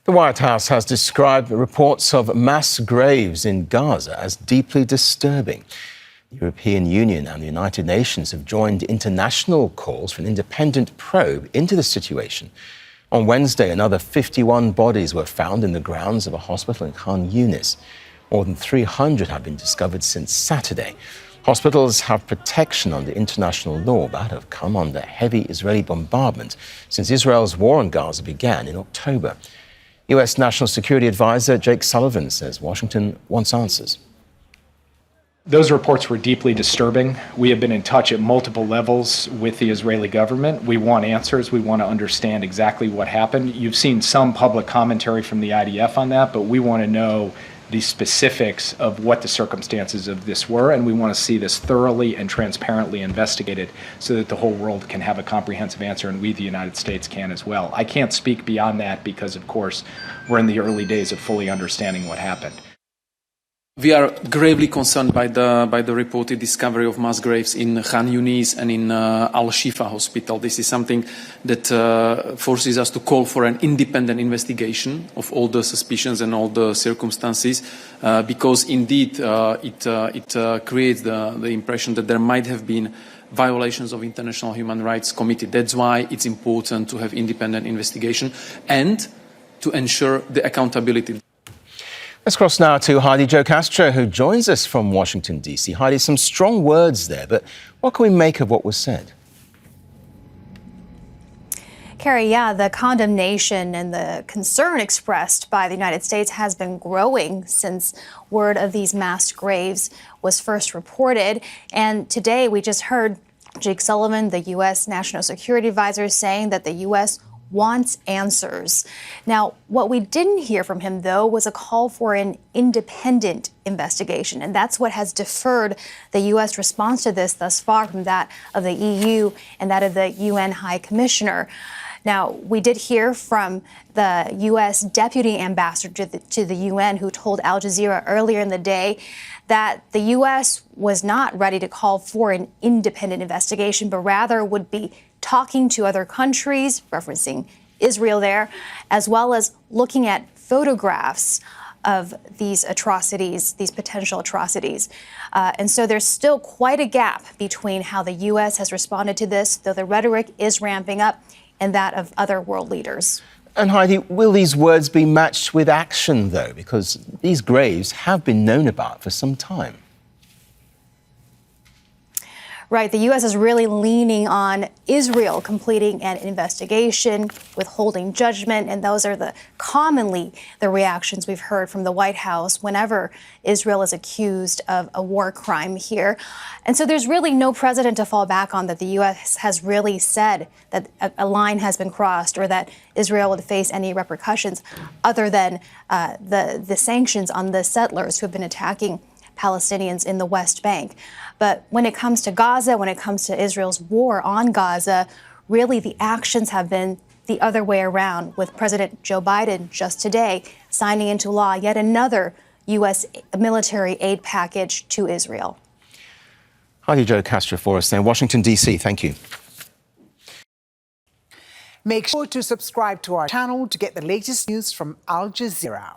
The White House has described reports of mass graves in Gaza as deeply disturbing. The European Union and the United Nations have joined international calls for an independent probe into the situation. On Wednesday, another 51 bodies were found in the grounds of a hospital in Khan Younis. More than 300 have been discovered since Saturday. Hospitals have protection under international law but have come under heavy Israeli bombardment since Israel's war on Gaza began in October. US National Security Advisor Jake Sullivan says Washington wants answers. Those reports were deeply disturbing. We have been in touch at multiple levels with the Israeli government. We want answers. We want to understand exactly what happened. You've seen some public commentary from the IDF on that, but we want to know the specifics of what the circumstances of this were, and we want to see this thoroughly and transparently investigated so that the whole world can have a comprehensive answer, and we, the United States, can as well. I can't speak beyond that because, of course, we're in the early days of fully understanding what happened. We are gravely concerned by the reported discovery of mass graves in Khan Younis and in Al-Shifa hospital. This is something that forces us to call for an independent investigation of all the suspicions and all the circumstances, because indeed it creates the impression that there might have been violations of international human rights committed. That's why it's important to have independent investigation and to ensure the accountability. Let's cross now to Heidi Zhou-Castro, who joins us from Washington, D.C. Heidi, some strong words there, but what can we make of what was said? Carrie, yeah, the condemnation and the concern expressed by the United States has been growing since word of these mass graves was first reported. And today we just heard Jake Sullivan, the U.S. National Security Advisor, saying that the U.S. wants answers. Now, what we didn't hear from him, though, was a call for an independent investigation. And that's what has deferred the U.S. response to this thus far from that of the EU and that of the UN High Commissioner. Now, we did hear from the U.S. Deputy Ambassador to the UN, who told Al Jazeera earlier in the day that the U.S. was not ready to call for an independent investigation, but rather would be talking to other countries, referencing Israel there, as well as looking at photographs of these atrocities, these potential atrocities. And so there's still quite a gap between how the U.S. has responded to this, though the rhetoric is ramping up, and that of other world leaders. And Heidi, will these words be matched with action, though? Because these graves have been known about for some time. Right. The U.S. is really leaning on Israel completing an investigation, withholding judgment, and those are commonly the reactions we've heard from the White House whenever Israel is accused of a war crime here. And so there's really no precedent to fall back on that the U.S. has really said that a line has been crossed or that Israel would face any repercussions other than the sanctions on the settlers who have been attacking Palestinians in the West Bank. But when it comes to Gaza, when it comes to Israel's war on Gaza, really the actions have been the other way around, with President Joe Biden just today signing into law yet another U.S. military aid package to Israel. Heidi Zhou-Castro for us there in Washington, D.C. Thank you. Make sure to subscribe to our channel to get the latest news from Al Jazeera.